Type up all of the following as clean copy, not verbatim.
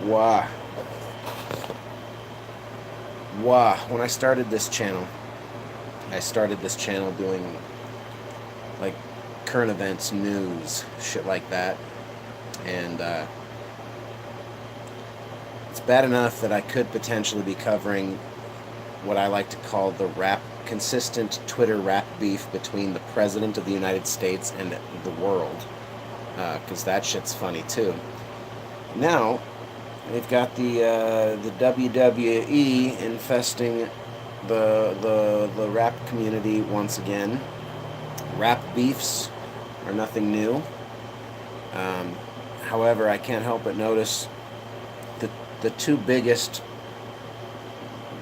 Wow. When I started this channel, doing like current events, news, shit like that. And it's bad enough that I could potentially be covering what I like to call the consistent Twitter rap beef between the President of the United States and the world. Because that shit's funny too. Now, they've got the WWE infesting the rap community once again. Rap beefs are nothing new. However, I can't help but notice the two biggest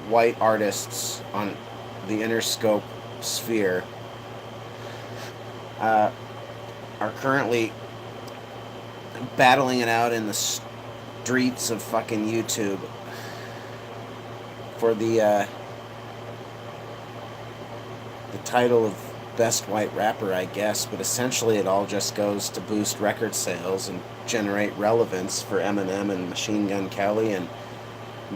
white artists on the Interscope sphere are currently battling it out in the streets of fucking YouTube for the title of best white rapper, I guess, but essentially it all just goes to boost record sales and generate relevance for Eminem and Machine Gun Kelly and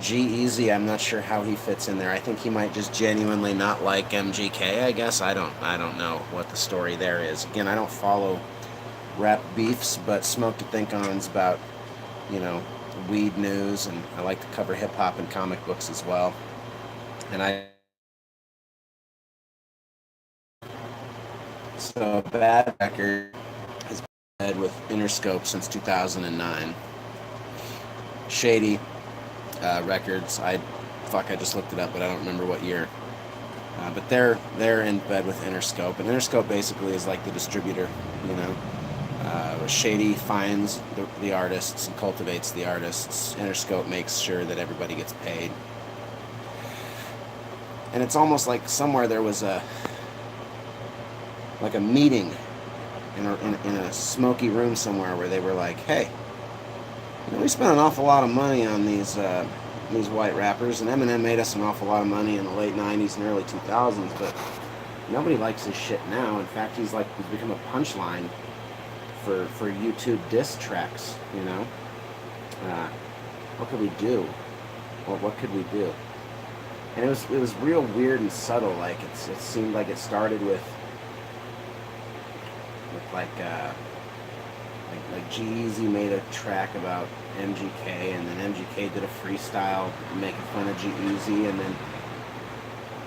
G-Eazy. I'm not sure how he fits in there. I think he might just genuinely not like MGK, I guess. I don't know what the story there is. Again, I don't follow rap beefs, but Smoke to Think On's about, weed news, and I like to cover hip-hop and comic books as well. And so Bad Record has been with Interscope since 2009. Shady Records, I just looked it up, but I don't remember what year. But they're in bed with Interscope, and Interscope basically is like the distributor, Shady finds the artists and cultivates the artists. Interscope makes sure that everybody gets paid. And it's almost like somewhere there was a meeting in a smoky room somewhere where they were like, hey, we spent an awful lot of money on these white rappers, and Eminem made us an awful lot of money in the late 90s and early 2000s, but nobody likes his shit now. In fact, he's become a punchline for YouTube diss tracks, what could we do? Well, what could we do? And it was real weird and subtle. Like it seemed like it started with like G-Eazy made a track about MGK, and then MGK did a freestyle making fun of G-Eazy, and then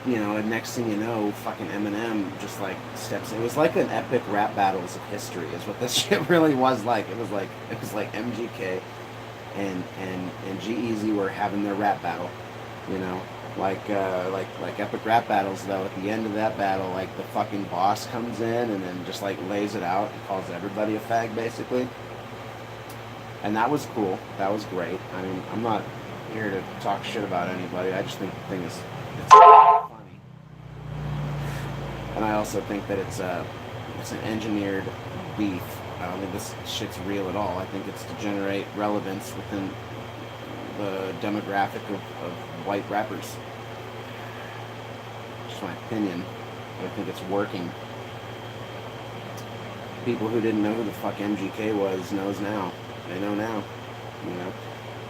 and next thing you know, fucking Eminem just steps in. It was like an epic rap battles of history is what this shit really was like. It was like MGK and G-Eazy were having their rap battle, like epic rap battles though. At the end of that battle, like the fucking boss comes in and then just lays it out and calls everybody a fag basically. And that was cool. That was great. I mean, I'm not here to talk shit about anybody. I just think the thing is it's funny. And I also think that it's an engineered beef. I don't think this shit's real at all. I think it's to generate relevance within the demographic of white rappers. Just my opinion. But I think it's working. People who didn't know who the fuck MGK was knows now. They know now.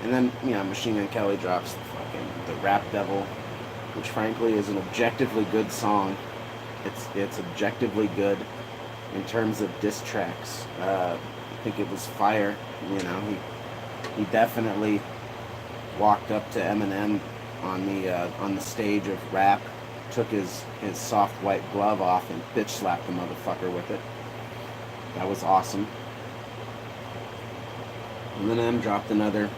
And then, Machine Gun Kelly drops the Rap Devil, which frankly is an objectively good song. It's objectively good in terms of diss tracks. I think it was fire. He definitely walked up to Eminem on the stage of rap, took his soft white glove off and bitch slapped the motherfucker with it. That was awesome. And then Eminem dropped another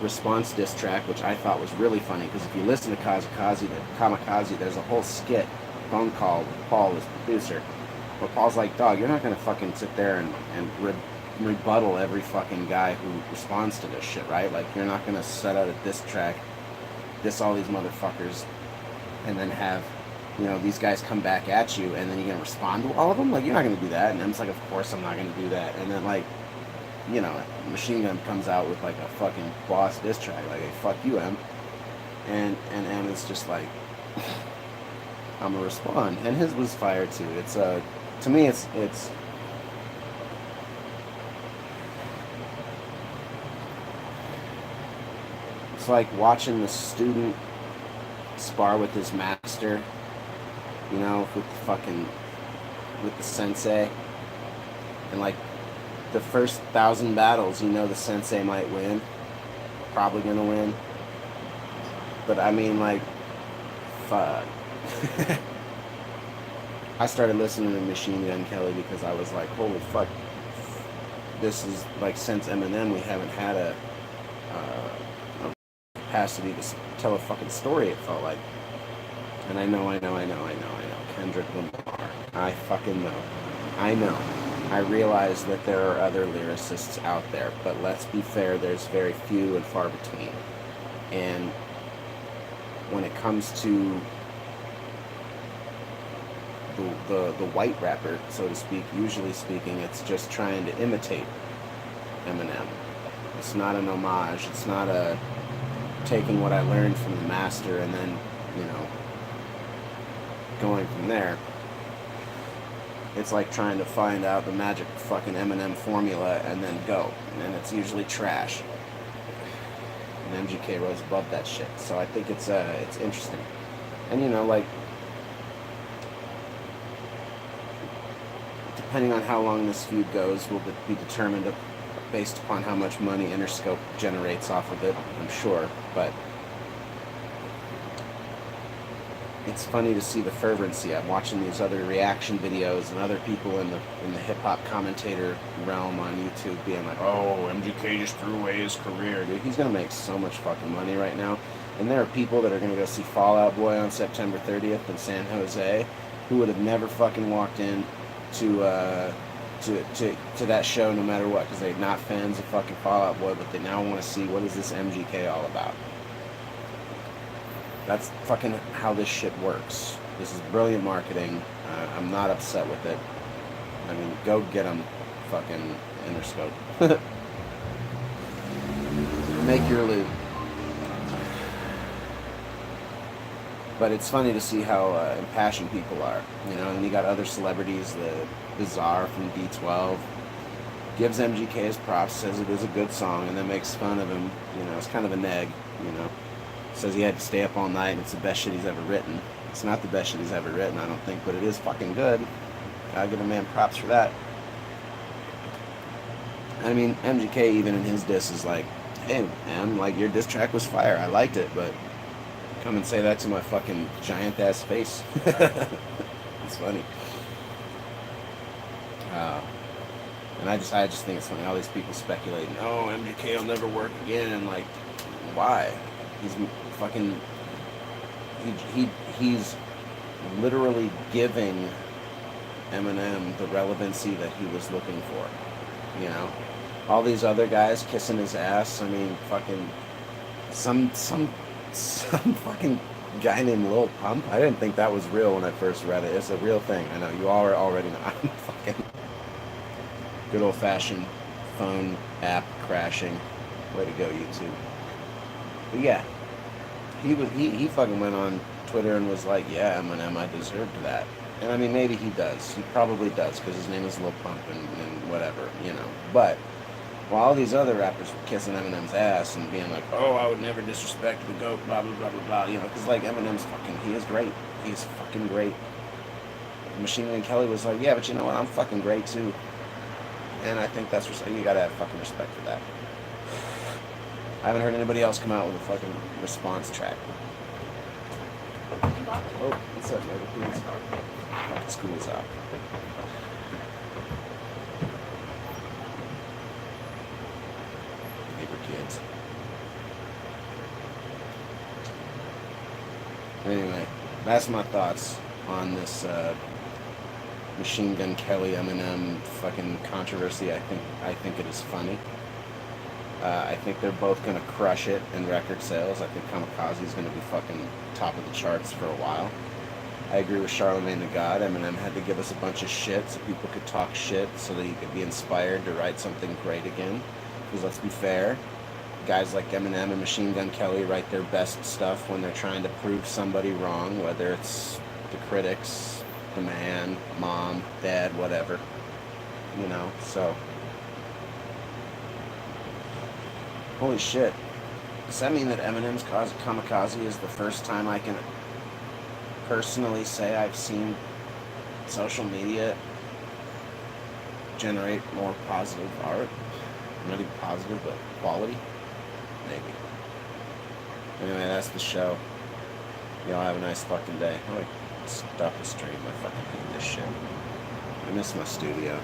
response diss track, which I thought was really funny, because if you listen to Kamikaze, there's a whole skit, phone call with Paul, his producer, where Paul's like, dog, you're not going to fucking sit there and rebuttal every fucking guy who responds to this shit, right? Like, you're not going to set out a diss track, diss all these motherfuckers, and then have, these guys come back at you, and then you're going to respond to all of them? Like, you're not going to do that. And Em's like, of course I'm not going to do that. And then, Machine Gun comes out with, a fucking boss diss track, hey, fuck you, Em. And Em is just like, I'm gonna respond. And his was fire, too. It's, to me, it's it's like watching the student spar with his master, you know, with the sensei, and like the first 1,000 battles, you know, the sensei might win, probably gonna win, but I mean, like, fuck. I started listening to Machine Gun Kelly because I was like, holy fuck, this is like, since Eminem, we haven't had a capacity to tell a fucking story, it felt like. And I know. Kendrick Lamar. I fucking know. I know. I realize that there are other lyricists out there, but let's be fair, there's very few and far between. And when it comes to the white rapper, so to speak, usually speaking, it's just trying to imitate Eminem. It's not an homage. It's not a taking what I learned from the master and then, you know, going from there. It's like trying to find out the magic fucking Eminem formula and then go. And it's usually trash. And MGK rose above that shit. So I think it's interesting. And you know, like, depending on how long this feud goes will be determined based upon how much money Interscope generates off of it, I'm sure. But it's funny to see the fervency. I'm watching these other reaction videos and other people in the hip-hop commentator realm on YouTube being like, oh, MGK just threw away his career. Dude, he's going to make so much fucking money right now. And there are people that are going to go see Fall Out Boy on September 30th in San Jose who would have never fucking walked in to that show no matter what, because they're not fans of fucking Fall Out Boy, but they now want to see what is this MGK all about. That's fucking how this shit works. This is brilliant marketing. I'm not upset with it. I mean, go get them, fucking Interscope. Make your loot. But it's funny to see how impassioned people are, you know. And you got other celebrities, the Bizarre from D12, gives MGK his props, says it is a good song, and then makes fun of him. You know, it's kind of a neg, you know. Says he had to stay up all night and it's the best shit he's ever written. It's not the best shit he's ever written, I don't think, but it is fucking good. I'll give a man props for that. I mean, MGK even in his diss is like, hey man, like, your diss track was fire, I liked it, but come and say that to my fucking giant ass face. It's funny. And I just think it's funny, all these people speculating, oh, MGK will never work again. Like, why? He's fucking, he's literally giving Eminem the relevancy that he was looking for, you know. All these other guys kissing his ass. I mean, fucking some fucking guy named Lil Pump. I didn't think that was real when I first read it. It's a real thing. I know you all already know. I'm fucking good old fashioned phone app crashing. Way to go, YouTube. But yeah, he fucking went on Twitter and was like, yeah, Eminem, I deserved that. And I mean, maybe he does. He probably does, because his name is Lil Pump and whatever, you know. But while all these other rappers were kissing Eminem's ass and being like, oh, I would never disrespect the GOAT, blah, blah, blah, blah, blah, you know, because, like, Eminem's fucking, he is great. He's fucking great. Machine Gun Kelly was like, yeah, but you know what, I'm fucking great, too. And I think that's, you gotta have fucking respect for that. I haven't heard anybody else come out with a fucking response track. Oh, what's up, neighbor? Please. Fucking school's out. Neighbor kids. Anyway, that's my thoughts on this Machine Gun Kelly Eminem fucking controversy. I think it is funny. I think they're both going to crush it in record sales. I think Kamikaze is going to be fucking top of the charts for a while. I agree with Charlemagne the God. Eminem had to give us a bunch of shit so people could talk shit so that he could be inspired to write something great again. Because let's be fair, guys like Eminem and Machine Gun Kelly write their best stuff when they're trying to prove somebody wrong, whether it's the critics, the man, mom, dad, whatever. You know, so... Holy shit. Does that mean that Eminem's Kamikaze is the first time I can personally say I've seen social media generate more positive art? Not even positive, but quality? Maybe. Anyway, that's the show. Y'all have a nice fucking day. Oh, wait. Stop the stream. I fucking hate this shit. I miss my studio.